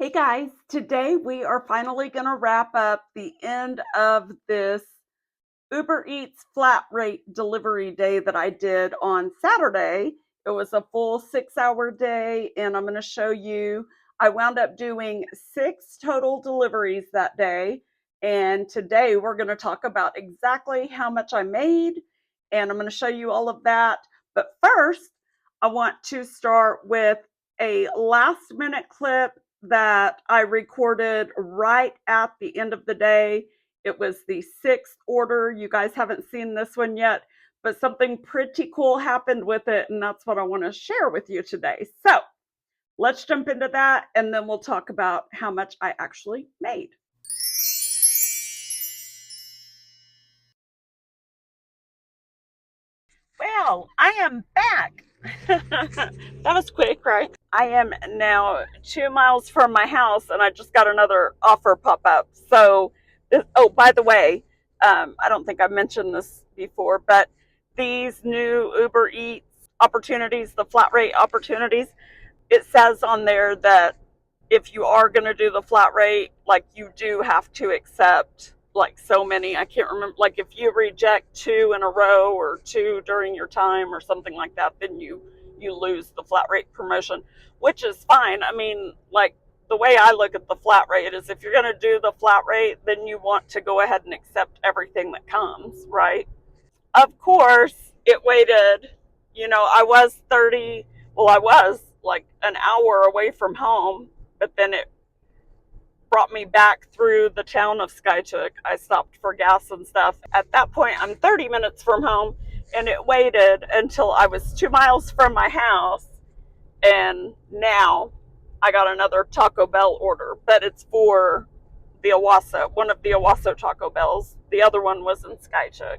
Hey guys, today we are finally going to wrap up the end of this Uber Eats flat rate delivery day that I did on Saturday. It was a full 6 hour day, and I'm going to show you. I wound up doing 6 total deliveries that day. And today we're going to talk about exactly how much I made, and I'm going to show you all of that. But first, I want to start with a last minute clip that I recorded right at the end of the day. It was the sixth order. You guys haven't seen this one yet, but something pretty cool happened with it, and that's what I want to share with you today. So let's jump into that, and then we'll talk about how much I actually made. Well, I am back. That was quick, right? I am now 2 miles from my house, and I just got another offer pop up. So, oh, by the way, I don't think I mentioned this before, but these new Uber Eats opportunities, the flat rate opportunities, it says on there that if you are going to do the flat rate, like you do have to accept like so many. I can't remember, like if you reject two in a row or two during your time or something like that, then you lose the flat rate promotion, which is fine. I mean, like the way I look at the flat rate is if you're going to do the flat rate, then you want to go ahead and accept everything that comes, right? Of course, it waited. I was 30, well, I was like an hour away from home, but then it brought me back through the town of Skytook. I stopped for gas and stuff. At that point, I'm 30 minutes from home, and it waited until I was 2 miles from my house. And now I got another Taco Bell order, but it's for the Owasso, one of the Owasso Taco Bells. The other one was in Skytook,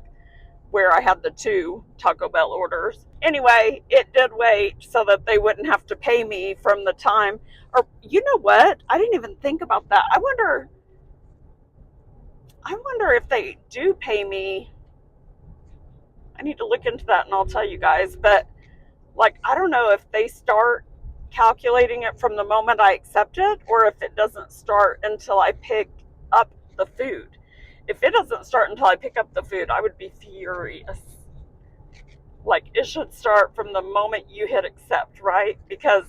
where I had the two Taco Bell orders. Anyway, it did wait so that they wouldn't have to pay me from the time. Or you know what? I didn't even think about that. I wonder if they do pay me. I need to look into that and I'll tell you guys. But like I don't know if they start calculating it from the moment I accept it or if it doesn't start until I pick up the food. If it doesn't start until I pick up the food, I would be furious. Like it should start from the moment you hit accept, right? Because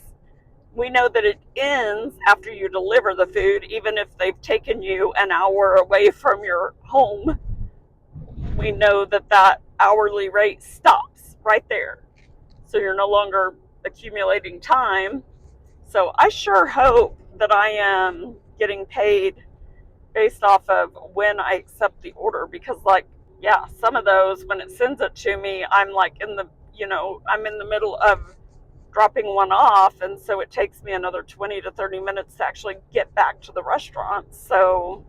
we know that it ends after you deliver the food, even if they've taken you an hour away from your home. We know that that hourly rate stops right there. So you're no longer accumulating time. So I sure hope that I am getting paid based off of when I accept the order because, like, yeah, some of those, when it sends it to me, I'm like I'm in the middle of dropping one off, and so it takes me another 20 to 30 minutes to actually get back to the restaurant. So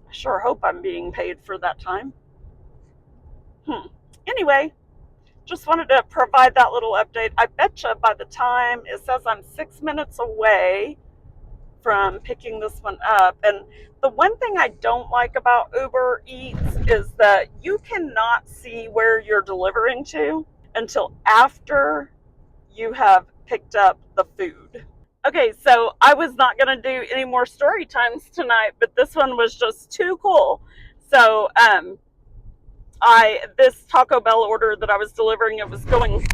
I sure hope I'm being paid for that time. Anyway, just wanted to provide that little update. I betcha by the time it says I'm 6 minutes away from picking this one up. And the one thing I don't like about Uber Eats is that you cannot see where you're delivering to until after you have picked up the food. Okay, so I was not going to do any more story times tonight, but this one was just too cool. So, this Taco Bell order that I was delivering, it was going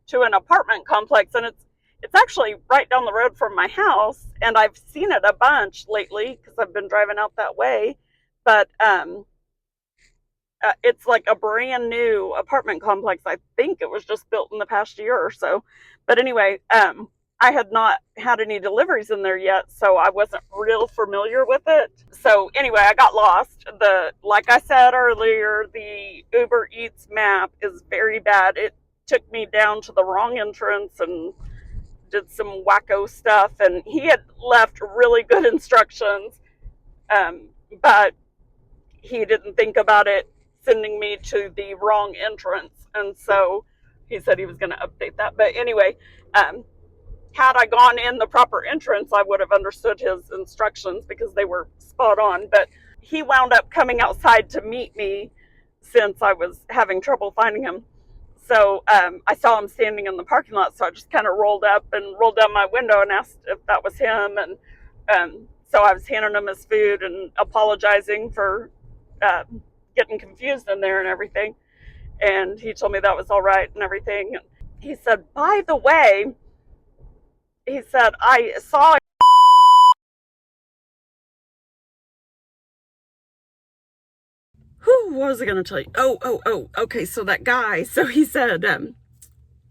to an apartment complex, and it's actually right down the road from my house, and I've seen it a bunch lately because I've been driving out that way. But it's like a brand new apartment complex. I think it was just built in the past year or so. But anyway, I had not had any deliveries in there yet, so I wasn't real familiar with it. So anyway, I got lost. Like I said earlier, the Uber Eats map is very bad. It took me down to the wrong entrance and did some wacko stuff, and he had left really good instructions, but he didn't think about it sending me to the wrong entrance, and so he said he was going to update that. But anyway, had I gone in the proper entrance, I would have understood his instructions because they were spot on. But he wound up coming outside to meet me since I was having trouble finding him. So I saw him standing in the parking lot, so I just kind of rolled up and rolled down my window and asked if that was him. And so I was handing him his food and apologizing for uh, getting confused in there and everything. And he told me that was all right and everything. And he said, by the way, he said, I saw. Who was I going to tell you? Oh, okay. So that guy, so he said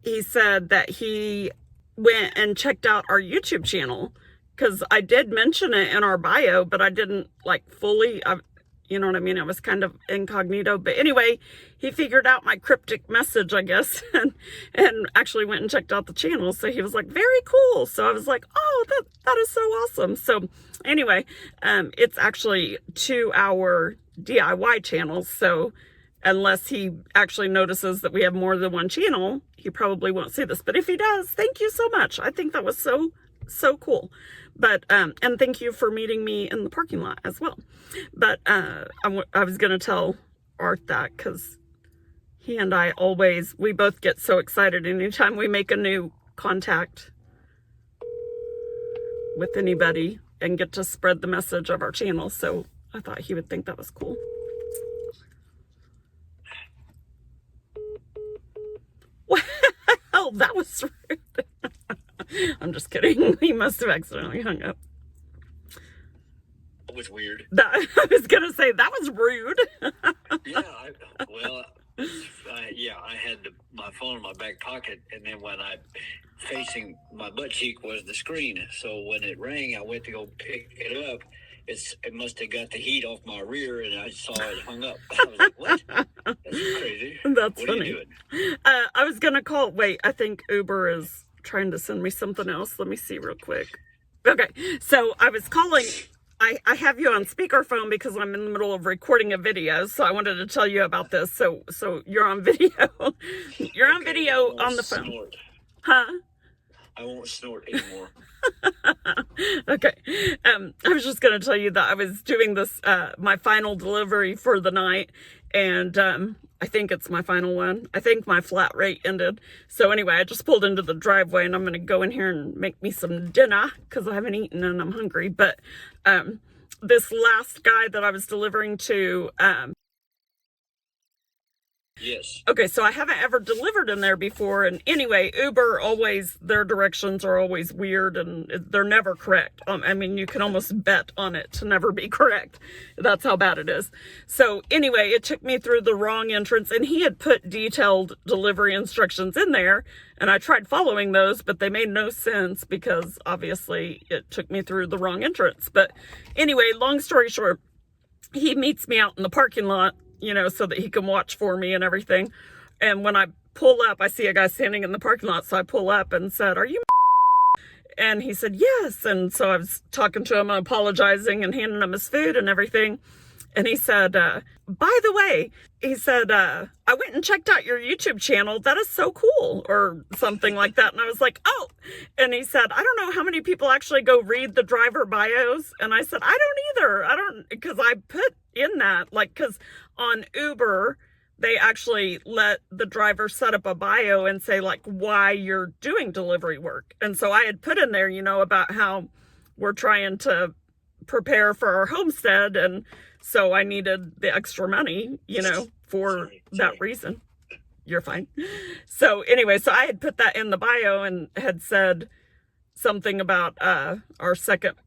that he went and checked out our YouTube channel, because I did mention it in our bio, but I didn't like fully, you know what I mean? It was kind of incognito. But anyway, he figured out my cryptic message, I guess, and actually went and checked out the channel. So he was like, very cool. So I was like, oh, that is so awesome. So anyway, it's actually 2-hour DIY channels. So unless he actually notices that we have more than one channel, he probably won't see this. But if he does, thank you so much. I think that was so cool. But and thank you for meeting me in the parking lot as well. But I was gonna tell Art that, because he and I we both get so excited anytime we make a new contact with anybody and get to spread the message of our channel. So I thought he would think that was cool. Oh, that was rude. I'm just kidding. He must have accidentally hung up. That was weird. I was going to say, that was rude. Yeah, I had my phone in my back pocket, and then when facing my butt cheek was the screen. So when it rang, I went to go pick it up. It must have got the heat off my rear, and I saw it hung up. I was like, what? That's crazy. That's what funny. Are you doing? I was going to call. Wait, I think Uber is trying to send me something else. Let me see real quick. Okay, so I was calling. I have you on speakerphone because I'm in the middle of recording a video, so I wanted to tell you about this. So you're on video. You're on video on the phone. Snort. Huh? I won't snort anymore. Okay. I was just going to tell you that I was doing this, my final delivery for the night, and I think it's my final one. I think my flat rate ended. So anyway, I just pulled into the driveway, and I'm going to go in here and make me some dinner because I haven't eaten and I'm hungry. But this last guy that I was delivering to, yes. Okay, so I haven't ever delivered in there before. And anyway, Uber their directions are always weird and they're never correct. I mean, you can almost bet on it to never be correct. That's how bad it is. So anyway, it took me through the wrong entrance, and he had put detailed delivery instructions in there. And I tried following those, but they made no sense because obviously it took me through the wrong entrance. But anyway, long story short, he meets me out in the parking lot, you know, so that he can watch for me and everything. And when I pull up, I see a guy standing in the parking lot. So I pull up and said, "Are you?" And he said, "Yes." And so I was talking to him and apologizing and handing him his food and everything. And he said, by the way, he said, I went and checked out your YouTube channel. That is so cool, or something like that. And I was like, oh. And he said, I don't know how many people actually go read the driver bios. And I said, I don't either. Because I put in that, like, because on Uber, they actually let the driver set up a bio and say, like, why you're doing delivery work. And so I had put in there, you know, about how we're trying to prepare for our homestead, and so I needed the extra money, you know, for that reason. You're fine. So anyway, so I had put that in the bio and had said something about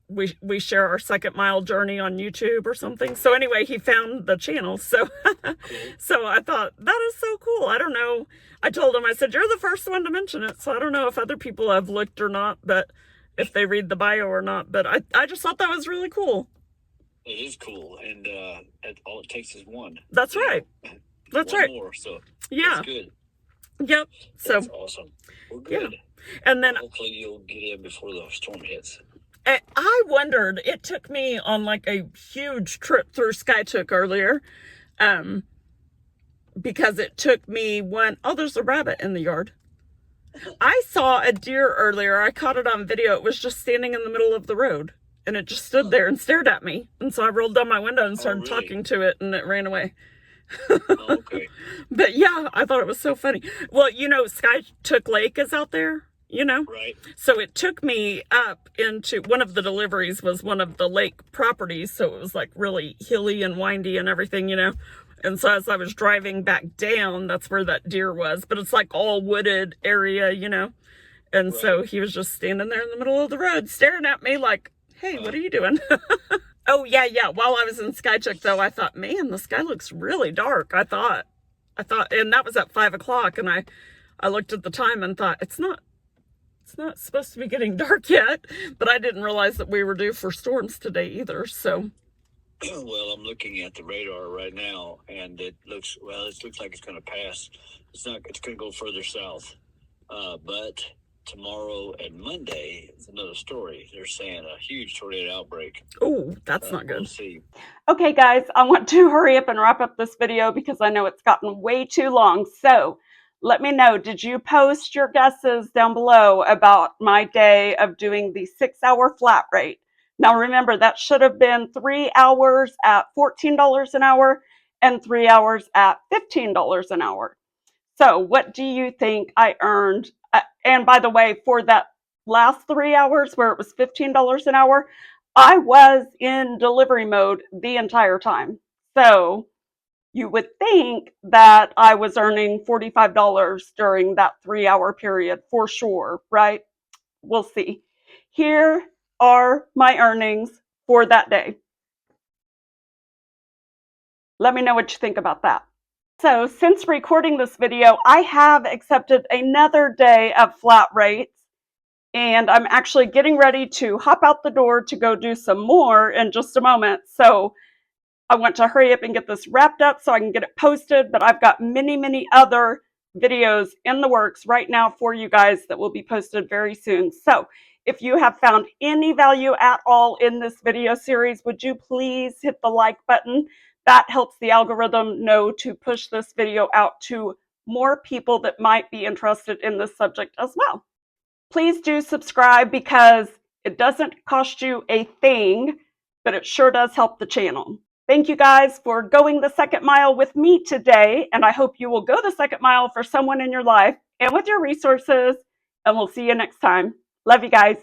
we share our 2nd mile journey on YouTube or something. So anyway, he found the channel. So so I thought, that is so cool. I don't know. I told him, I said, you're the first one to mention it. So I don't know if other people have looked or not, but if they read the bio or not. But I just thought that was really cool. It is cool, and all it takes is one. That's right. That's one right. More, so yeah. That's good. Yep. So that's awesome. We're good. Yeah. And then hopefully you'll get in before the storm hits. I wondered, it took me on like a huge trip through Skytook earlier, because it took me there's a rabbit in the yard. I saw a deer earlier. I caught it on video. It was just standing in the middle of the road, and it just stood there and stared at me. And so I rolled down my window and started talking to it, and it ran away. Oh, okay. But yeah, I thought it was so funny. Well, Skytook Lake is out there, Right. So it took me up into one of the deliveries was one of the lake properties. So it was like really hilly and windy and everything. And so as I was driving back down, that's where that deer was. But it's like all wooded area. And Right. so he was just standing there in the middle of the road staring at me like, hey, what are you doing? Oh, yeah, yeah. While I was in Skycheck, though, I thought, man, the sky looks really dark. I thought, and that was at 5 o'clock. And I looked at the time and thought, it's not supposed to be getting dark yet. But I didn't realize that we were due for storms today either. So, Well, I'm looking at the radar right now, and it looks like it's going to pass. It's not. It's going to go further south. But tomorrow and Monday is another story. They're saying a huge tornado outbreak. oh, that's not We'll good. see. Okay, guys, I want to hurry up and wrap up this video because I know it's gotten way too long. So let me know, did you post your guesses down below about my day of doing the 6-hour flat rate? Now remember, that should have been 3 hours at $14 an hour and 3 hours at $15 an hour. So what do you think I earned? And by the way, for that last 3 hours where it was $15 an hour, I was in delivery mode the entire time. So you would think that I was earning $45 during that 3 hour period for sure, right? We'll see. Here are my earnings for that day. Let me know what you think about that. So since recording this video, I have accepted another day of flat rates, and I'm actually getting ready to hop out the door to go do some more in just a moment. So I want to hurry up and get this wrapped up so I can get it posted, but I've got many, many other videos in the works right now for you guys that will be posted very soon. So if you have found any value at all in this video series, would you please hit the like button? That helps the algorithm know to push this video out to more people that might be interested in this subject as well. Please do subscribe because it doesn't cost you a thing, but it sure does help the channel. Thank you guys for going the second mile with me today, and I hope you will go the second mile for someone in your life and with your resources, and we'll see you next time. Love you guys.